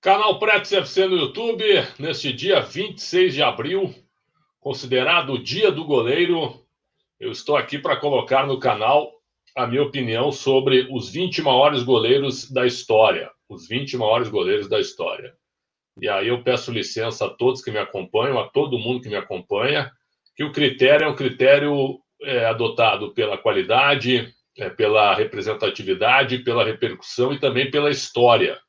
Canal Pretz FC no YouTube, neste dia 26 de abril, considerado o Dia do Goleiro, eu estou aqui para colocar no canal a minha opinião sobre os 20 maiores goleiros da história. Os 20 maiores goleiros da história. E aí eu peço licença a todos que me acompanham, a todo mundo que me acompanha, que o critério é um critério adotado pela qualidade, pela representatividade, pela repercussão e também pela história.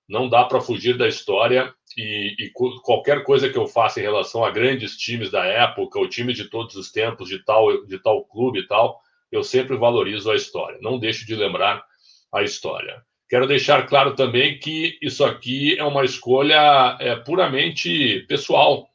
Não dá para fugir da história e qualquer coisa que eu faça em relação a grandes times da época, ou times de todos os tempos, de tal clube e tal, eu sempre valorizo a história. Não deixo de lembrar a história. Quero deixar claro também que isso aqui é uma escolha puramente pessoal,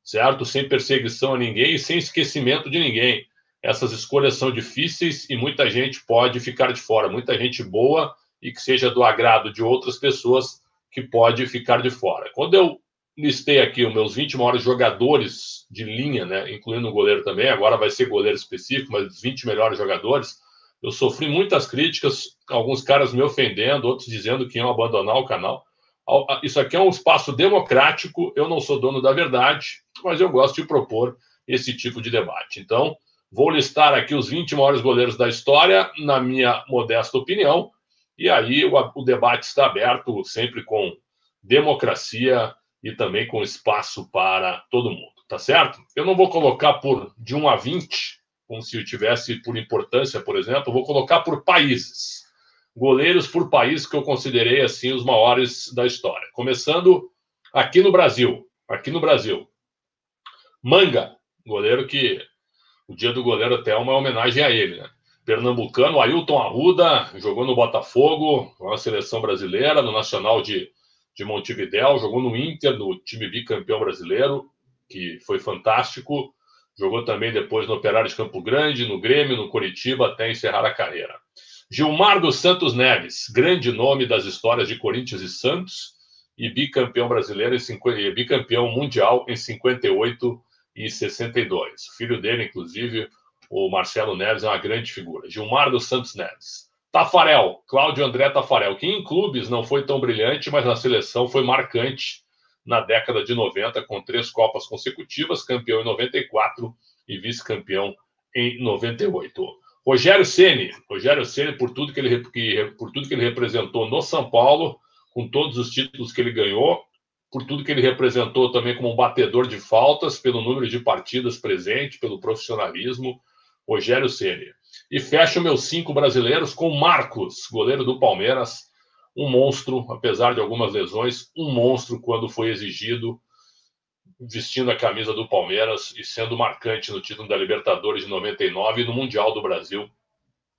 certo? Sem perseguição a ninguém e sem esquecimento de ninguém. Essas escolhas são difíceis e muita gente pode ficar de fora. Muita gente boa e que seja do agrado de outras pessoas que pode ficar de fora. Quando eu listei aqui os meus 20 maiores jogadores de linha, né, incluindo o goleiro também, agora vai ser goleiro específico, mas os 20 melhores jogadores, eu sofri muitas críticas, alguns caras me ofendendo, outros dizendo que iam abandonar o canal. Isso aqui é um espaço democrático, eu não sou dono da verdade, mas eu gosto de propor esse tipo de debate. Então, vou listar aqui os 20 maiores goleiros da história, na minha modesta opinião, e aí o debate está aberto sempre com democracia e também com espaço para todo mundo, tá certo? Eu não vou colocar de 1 a 20, como se eu tivesse por importância, por exemplo, eu vou colocar por países. Goleiros por país que eu considerei, assim, os maiores da história. Começando aqui no Brasil. Aqui no Brasil. Manga, goleiro que o dia do goleiro até é uma homenagem a ele, né? Pernambucano, Ailton Arruda, jogou no Botafogo, na seleção brasileira, no Nacional de Montevidéu, jogou no Inter, no time bicampeão brasileiro, que foi fantástico. Jogou também depois no Operário de Campo Grande, no Grêmio, no Coritiba, até encerrar a carreira. Gilmar dos Santos Neves, grande nome das histórias de Corinthians e Santos, e bicampeão brasileiro, bicampeão mundial em 58 e 62. O filho dele, inclusive, o Marcelo Neves, é uma grande figura. Gilmar dos Santos Neves. Tafarel, Cláudio André Tafarel, que em clubes não foi tão brilhante, mas na seleção foi marcante na década de 90, com 3 Copas consecutivas, campeão em 94 e vice-campeão em 98. Rogério Ceni, por tudo que ele representou no São Paulo, com todos os títulos que ele ganhou, por tudo que ele representou também como um batedor de faltas, pelo número de partidas presente, pelo profissionalismo, Rogério Ceni. E fecho meus 5 brasileiros com Marcos, goleiro do Palmeiras, um monstro, apesar de algumas lesões, um monstro quando foi exigido, vestindo a camisa do Palmeiras e sendo marcante no título da Libertadores de 99 e no Mundial do Brasil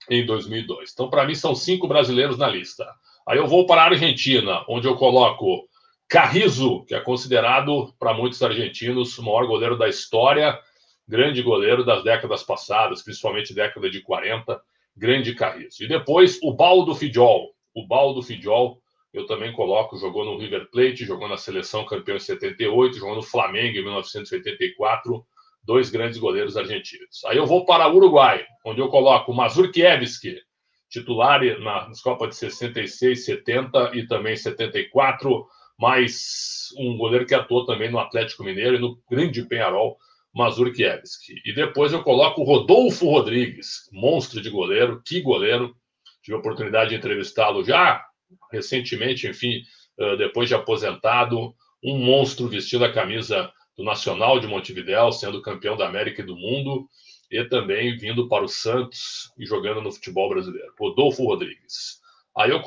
em 2002. Então, para mim, são 5 brasileiros na lista. Aí eu vou para a Argentina, onde eu coloco Carrizo, que é considerado, para muitos argentinos, o maior goleiro da história, grande goleiro das décadas passadas, principalmente década de 40, grande Carrizo. E depois, o Baldo Fidjol. O Baldo Fidjol, eu também coloco, jogou no River Plate, jogou na seleção campeão em 78, jogou no Flamengo em 1984, 2 grandes goleiros argentinos. Aí eu vou para o Uruguai, onde eu coloco o Mazurkiewicz, titular nas Copas de 66, 70 e também 74, mais um goleiro que atuou também no Atlético Mineiro e no grande Peñarol, Mazurkiewicz. E depois eu coloco o Rodolfo Rodrigues, monstro de goleiro, que goleiro. Tive a oportunidade de entrevistá-lo já recentemente, enfim, depois de aposentado, um monstro vestindo a camisa do Nacional de Montevidéu, sendo campeão da América e do mundo, e também vindo para o Santos e jogando no futebol brasileiro. Rodolfo Rodrigues. Aí eu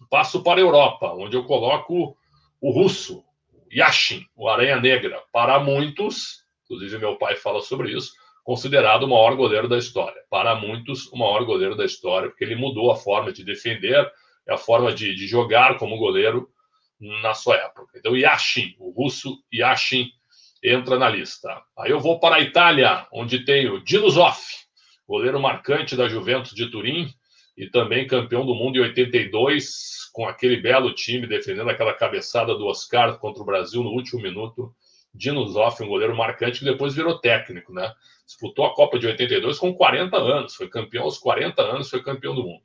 passo para a Europa, onde eu coloco o russo, Yashin, o Aranha Negra. Para muitos, inclusive meu pai fala sobre isso, considerado o maior goleiro da história. Para muitos, o maior goleiro da história, porque ele mudou a forma de defender, a forma de jogar como goleiro na sua época. Então, Yashin, o russo Yashin, entra na lista. Aí eu vou para a Itália, onde tem o Dino Zoff, goleiro marcante da Juventus de Turim e também campeão do mundo em 82, com aquele belo time defendendo aquela cabeçada do Oscar contra o Brasil no último minuto. Dino Zoff, um goleiro marcante que depois virou técnico, né? Disputou a Copa de 82 com 40 anos, foi campeão aos 40 anos, foi campeão do mundo.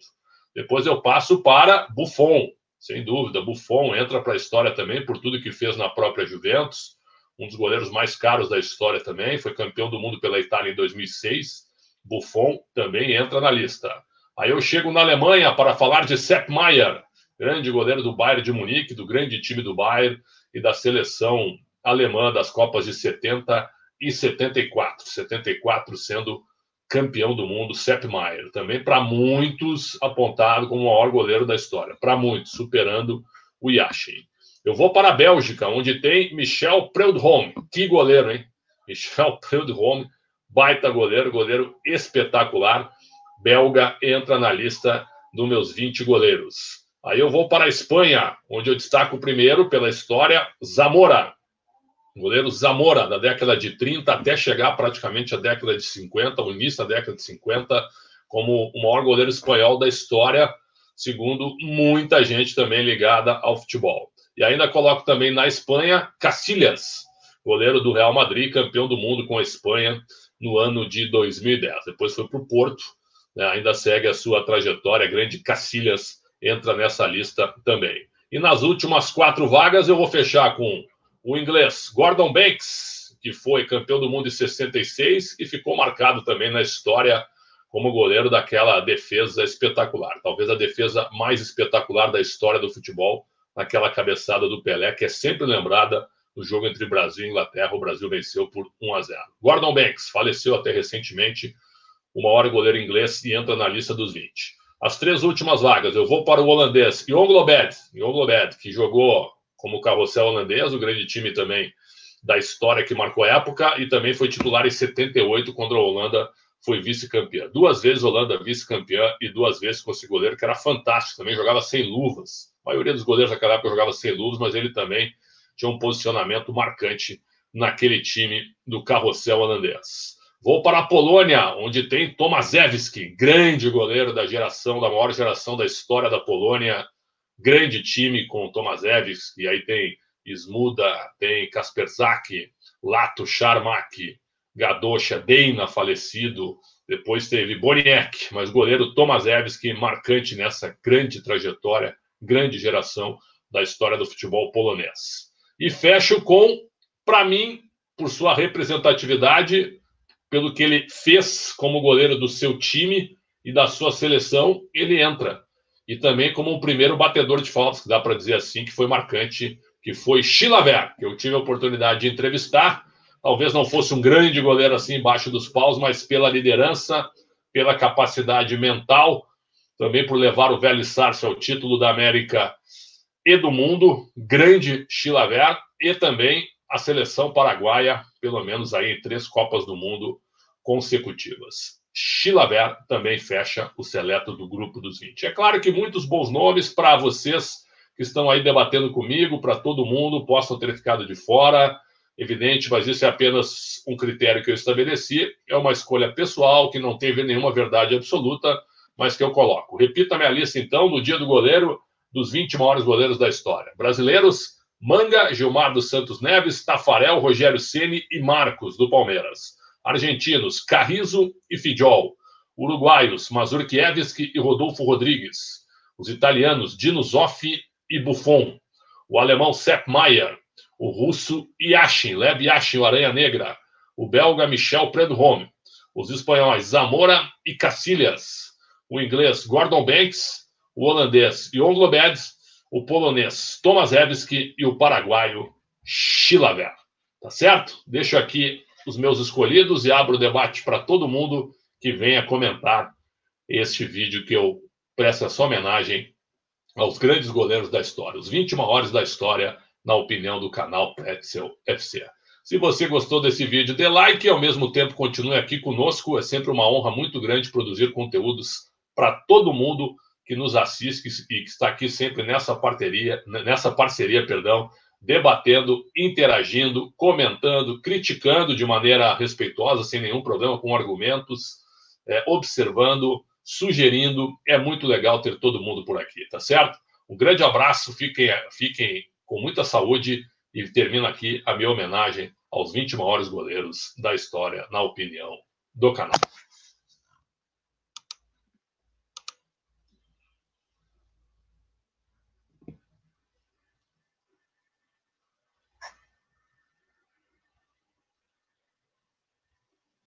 Depois eu passo para Buffon, sem dúvida. Buffon entra para a história também por tudo que fez na própria Juventus, um dos goleiros mais caros da história também, foi campeão do mundo pela Itália em 2006. Buffon também entra na lista. Aí eu chego na Alemanha para falar de Sepp Maier, grande goleiro do Bayern de Munique, do grande time do Bayern e da seleção alemã das Copas de 70 e 74. 74 sendo campeão do mundo, Sepp Maier. Também para muitos apontado como o maior goleiro da história. Para muitos, superando o Yashin. Eu vou para a Bélgica, onde tem Michel Preud'homme. Que goleiro, hein? Michel Preud'homme, baita goleiro, goleiro espetacular. Belga entra na lista dos meus 20 goleiros. Aí eu vou para a Espanha, onde eu destaco primeiro, pela história, Zamora. O goleiro Zamora, da década de 30 até chegar praticamente à década de 50, o início da década de 50, como o maior goleiro espanhol da história, segundo muita gente também ligada ao futebol. E ainda coloco também na Espanha, Casillas, goleiro do Real Madrid, campeão do mundo com a Espanha no ano de 2010. Depois foi para o Porto, né, ainda segue a sua trajetória, grande Casillas entra nessa lista também. E nas últimas 4 vagas eu vou fechar com o inglês Gordon Banks, que foi campeão do mundo em 66 e ficou marcado também na história como goleiro daquela defesa espetacular. Talvez a defesa mais espetacular da história do futebol, naquela cabeçada do Pelé, que é sempre lembrada no jogo entre Brasil e Inglaterra. O Brasil venceu por 1-0. Gordon Banks faleceu até recentemente, o maior goleiro inglês, e entra na lista dos 20. As 3 últimas vagas, eu vou para o holandês Jon Globed, que jogou como carrossel holandês, o grande time também da história que marcou a época, e também foi titular em 78, quando a Holanda foi vice-campeã. 2 vezes Holanda vice-campeã e 2 vezes com esse goleiro, que era fantástico, também jogava sem luvas. A maioria dos goleiros daquela época jogava sem luvas, mas ele também tinha um posicionamento marcante naquele time do carrossel holandês. Vou para a Polônia, onde tem Tomaszewski, grande goleiro da maior geração da história da Polônia, grande time com Tomaszewski, e aí tem Smuda, tem Kasperzak, Lato, Charmak, Gadosha, Deina, falecido, depois teve Boniek, mas goleiro Tomaszewski, marcante nessa grande trajetória, grande geração da história do futebol polonês. E fecho com, para mim, por sua representatividade, pelo que ele fez como goleiro do seu time e da sua seleção, ele entra. E também como o primeiro batedor de faltas, que dá para dizer assim, que foi marcante, que foi Chilavert, que eu tive a oportunidade de entrevistar. Talvez não fosse um grande goleiro assim embaixo dos paus, mas pela liderança, pela capacidade mental, também por levar o Velho Sarce ao título da América e do mundo, grande Chilavert, e também a seleção paraguaia, pelo menos aí em 3 Copas do Mundo consecutivas. Chilavert também fecha o seleto do grupo dos 20. É claro que muitos bons nomes para vocês que estão aí debatendo comigo, para todo mundo, possam ter ficado de fora. Evidente, mas isso é apenas um critério que eu estabeleci. É uma escolha pessoal, que não teve nenhuma verdade absoluta, mas que eu coloco. Repita a minha lista, então, no dia do goleiro, dos 20 maiores goleiros da história. Brasileiros: Manga, Gilmar dos Santos Neves, Tafarel, Rogério Ceni e Marcos, do Palmeiras. Argentinos: Carrizo e Fidjol. Uruguaios: Mazurkiewicz e Rodolfo Rodrigues. Os italianos: Dino Zoffi e Buffon. O alemão: Sepp Maier. O russo: Yashin, Lev Yashin, o Aranha Negra. O belga: Michel Preud'homme. Os espanhóis: Zamora e Casillas. O inglês: Gordon Banks. O holandês: Jon Globed. O polonês Tomaszewski e o paraguaio Chilavert. Tá certo? Deixo aqui os meus escolhidos e abro o debate para todo mundo que venha comentar este vídeo, que eu presto essa homenagem aos grandes goleiros da história, os 20 maiores da história, na opinião do canal Pretzel FC. Se você gostou desse vídeo, dê like e ao mesmo tempo continue aqui conosco. É sempre uma honra muito grande produzir conteúdos para todo mundo que nos assiste e que está aqui sempre nessa parceria, debatendo, interagindo, comentando, criticando de maneira respeitosa, sem nenhum problema, com argumentos, observando, sugerindo. É muito legal ter todo mundo por aqui, tá certo? Um grande abraço, fiquem com muita saúde, e termino aqui a minha homenagem aos 20 maiores goleiros da história, na opinião do canal.